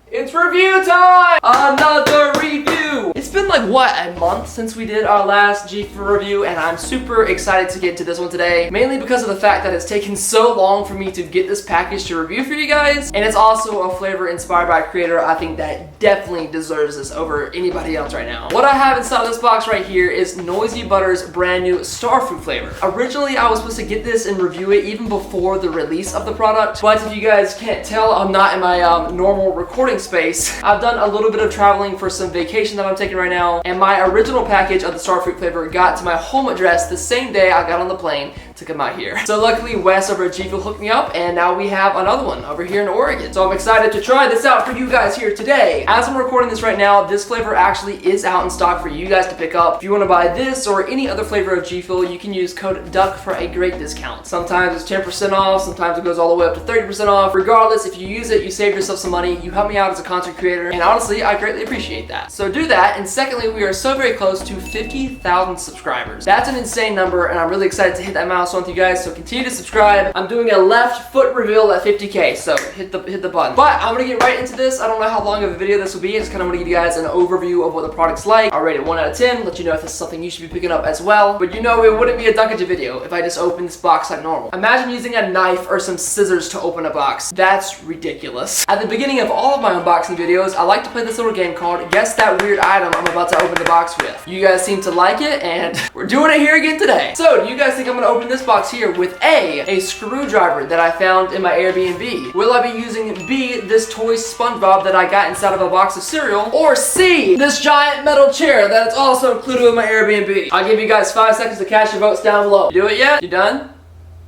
It's review time! Another review! It's been like, what, a month since we did our last GFUEL review, and I'm super excited to get into this one today, mainly because of the fact that it's taken so long for me to get this package to review for you guys, and it's also a flavor inspired by a creator I think that definitely deserves this over anybody else right now. What I have inside of this box right here is Noisy Butter's brand new Starfruit flavor. Originally, I was supposed to get this and review it even before the release of the product, but if you guys can't tell, I'm not in my normal recording space. I've done a little bit of traveling for some vacation that I'm taking right now, and my original package of the Starfruit flavor got to my home address the same day I got on the plane to come out here. So luckily Wes over at GFUEL hooked me up, and now we have another one over here in Oregon. So I'm excited to try this out for you guys here today. As I'm recording this right now, this flavor actually is out in stock for you guys to pick up. If you want to buy this or any other flavor of GFUEL, you can use code DUCK for a great discount. Sometimes it's 10% off, sometimes it goes all the way up to 30% off. Regardless, if you use it, you save yourself some money, you help me out as a content creator, and honestly, I greatly appreciate that. So do that, and secondly, we are so very close to 50,000 subscribers. That's an insane number, and I'm really excited to hit that milestone with you guys, so continue to subscribe. I'm doing a left foot reveal at 50K, so hit the button. But I'm gonna get right into this. I don't know how long of a video this will be. I just kind of want to give you guys an overview of what the product's like. I'll rate it 1 out of 10, let you know if this is something you should be picking up as well. But you know it wouldn't be a Dunkage video if I just opened this box like normal. Imagine using a knife or some scissors to open a box. That's ridiculous. At the beginning of all of my unboxing videos, I like to play this little game called Guess That Weird Item I'm about to open the box with. You guys seem to like it, and we're doing it here again today. So, do you guys think I'm gonna open this box here with A screwdriver that I found in my Airbnb? Will I be using B, this toy SpongeBob that I got inside of a box of cereal? Or C, this giant metal chair that is also included with my Airbnb? I'll give you guys 5 seconds to cast your votes down below. You do it yet? You done?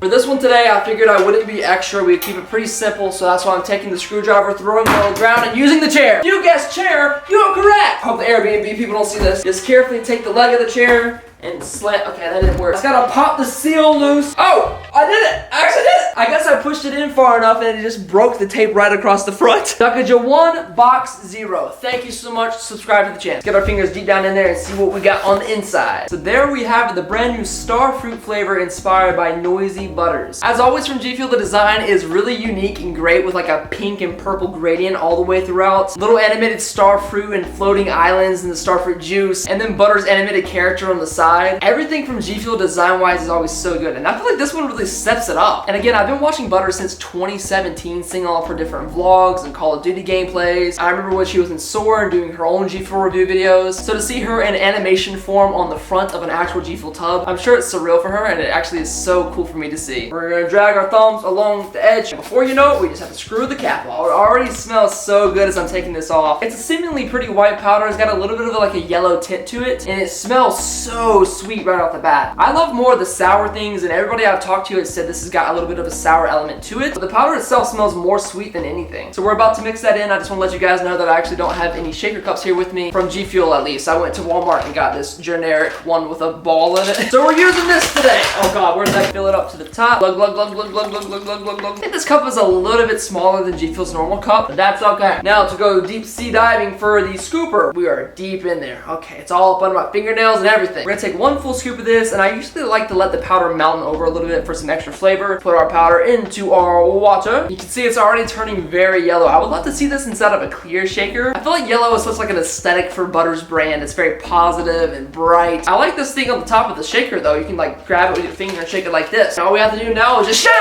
For this one today, I figured I wouldn't be extra. We'd keep it pretty simple, so that's why I'm taking the screwdriver, throwing it on the ground, and using the chair. If you guessed chair, you are correct. Hope the Airbnb people don't see this. Just carefully take the leg of the chair and slant. Okay, that didn't work. I just gotta pop the seal loose. Oh, I did it. I actually did it. I guess I pushed it in far enough and it just broke the tape right across the front. Dunkage 1, box 0. Thank you so much. Subscribe to the channel. Let's get our fingers deep down in there and see what we got on the inside. So there we have the brand new Starfruit flavor inspired by Noisy Butters. As always from GFUEL, the design is really unique and great with like a pink and purple gradient all the way throughout. Little animated starfruit and floating islands and the starfruit juice, and then Butters' animated character on the side. Everything from GFUEL design-wise is always so good, and I feel like this one really steps it up. And again, I've been watching Butter since 2017, seeing all of her different vlogs and Call of Duty gameplays. I remember when she was in SOAR and doing her own GFUEL review videos. So to see her in animation form on the front of an actual GFUEL tub, I'm sure it's surreal for her, and it actually is so cool for me to see. We're gonna drag our thumbs along the edge, and before you know it, we just have to screw the cap off. It already smells so good as I'm taking this off. It's a seemingly pretty white powder. It's got a little bit of like a yellow tint to it, and it smells so sweet right off the bat. I love more of the sour things, and everybody I've talked to has said this has got a little bit of a sour element to it, but the powder itself smells more sweet than anything. So we're about to mix that in. I just want to let you guys know that I actually don't have any shaker cups here with me, from GFUEL at least. I went to Walmart and got this generic one with a ball in it. So we're using this today. Oh god, where did I fill it up to the top? Glug glug glug glug glug glug glug glug glug glug. I think this cup is a little bit smaller than GFUEL's normal cup, but that's okay. Now to go deep sea diving for the scooper. We are deep in there. Okay, it's all up under my fingernails and everything. We're gonna take one full scoop of this, and I usually like to let the powder melt over a little bit for some extra flavor. Put our powder into our water. You can see it's already turning very yellow. I would love to see this inside of a clear shaker. I feel like yellow is such like an aesthetic for Butters brand. It's very positive and bright. I like this thing on the top of the shaker though. You can like grab it with your finger and shake it like this. All we have to do now is just shake!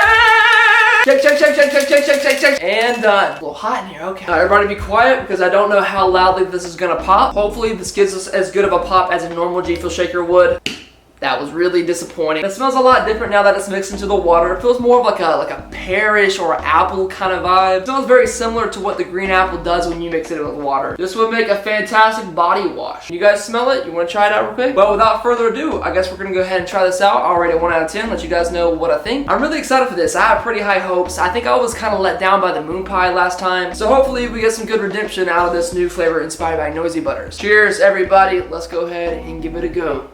Shake, shake, shake, shake, shake, shake, shake, shake, shake, and done. A little hot in here, okay. Now everybody be quiet because I don't know how loudly this is gonna pop. Hopefully this gives us as good of a pop as a normal GFUEL shaker would. That was really disappointing. It smells a lot different now that it's mixed into the water. It feels more of like a pearish or apple kind of vibe. It smells very similar to what the green apple does when you mix it with water. This would make a fantastic body wash. You guys smell it? You want to try it out real quick? Well, without further ado, I guess we're gonna go ahead and try this out. I'll rate it 1 out of 10, let you guys know what I think. I'm really excited for this. I have pretty high hopes. I think I was kind of let down by the moon pie last time. So hopefully we get some good redemption out of this new flavor inspired by Noisy Butters. Cheers, everybody. Let's go ahead and give it a go.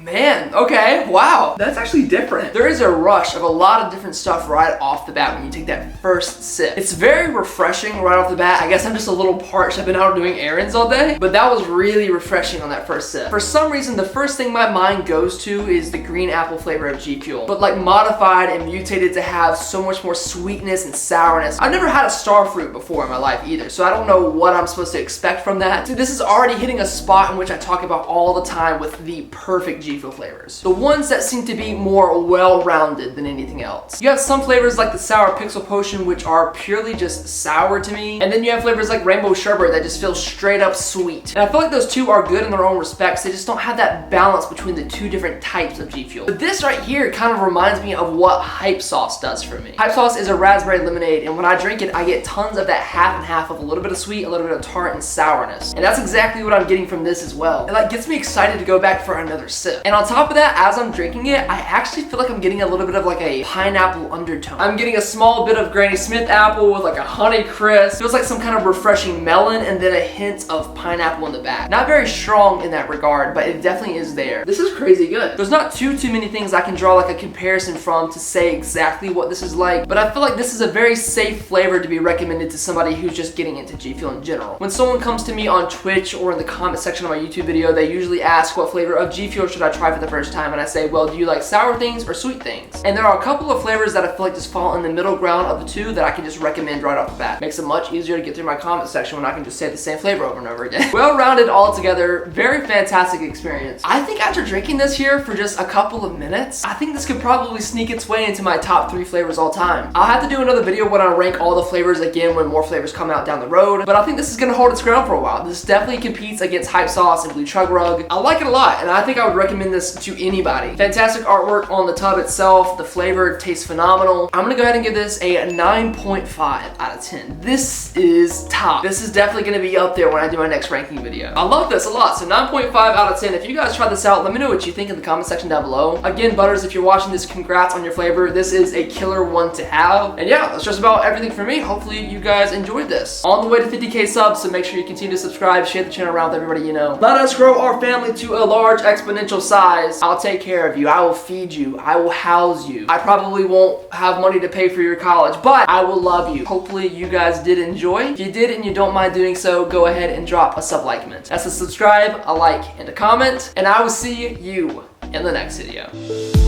Man, okay, wow. That's actually different. There is a rush of a lot of different stuff right off the bat when you take that first sip. It's very refreshing right off the bat. I guess I'm just a little parched. I've been out doing errands all day, but that was really refreshing on that first sip. For some reason, the first thing my mind goes to is the green apple flavor of GFUEL, but like modified and mutated to have so much more sweetness and sourness. I've never had a star fruit before in my life either, so I don't know what I'm supposed to expect from that. See, this is already hitting a spot in which I talk about all the time with the perfect GFUEL flavors. The ones that seem to be more well-rounded than anything else. You have some flavors like the sour pixel potion, which are purely just sour to me, and then you have flavors like rainbow sherbet that just feel straight up sweet. And I feel like those two are good in their own respects. They just don't have that balance between the two different types of GFUEL. But this right here kind of reminds me of what hype sauce does for me. Hype sauce is a raspberry lemonade, and when I drink it, I get tons of that half and half of a little bit of sweet, a little bit of tart and sourness. And that's exactly what I'm getting from this as well. It like gets me excited to go back for another sip. And on top of that, as I'm drinking it, I actually feel like I'm getting a little bit of like a pineapple undertone. I'm getting a small bit of Granny Smith apple with like a honey crisp. Feels like some kind of refreshing melon and then a hint of pineapple in the back. Not very strong in that regard, but it definitely is there. This is crazy good. There's not too many things I can draw like a comparison from to say exactly what this is like, but I feel like this is a very safe flavor to be recommended to somebody who's just getting into GFUEL in general. When someone comes to me on Twitch or in the comment section of my YouTube video, they usually ask what flavor of GFUEL should I try for the first time, and I say, well, do you like sour things or sweet things? And there are a couple of flavors that I feel like just fall in the middle ground of the two that I can just recommend right off the bat. Makes it much easier to get through my comment section when I can just say the same flavor over and over again. Well-rounded all together, very fantastic experience. I think after drinking this here for just a couple of minutes, I think this could probably sneak its way into my top 3 flavors all time. I'll have to do another video when I rank all the flavors again when more flavors come out down the road, but I think this is gonna hold its ground for a while. This definitely competes against Hype Sauce and Blue Chug Rug. I like it a lot, and I think I would recommend this to anybody. Fantastic artwork on the tub itself. The flavor tastes phenomenal. I'm gonna go ahead and give this a 9.5 out of 10. This is top. This is definitely gonna be up there when I do my next ranking video. I love this a lot, so 9.5 out of 10. If you guys try this out, let me know what you think in the comment section down below. Again, Butters, if you're watching this, congrats on your flavor. This is a killer one to have. And yeah, that's just about everything for me. Hopefully you guys enjoyed this. On the way to 50K subs, so make sure you continue to subscribe, share the channel around with everybody you know. Let us grow our family to a large exponential size. I'll take care of you. I will feed you. I will house you. I probably won't have money to pay for your college, but I will love you. Hopefully you guys did enjoy. If you did and you don't mind doing so, go ahead and drop a sub-like-ment. That's a subscribe, a like, and a comment, and I will see you in the next video.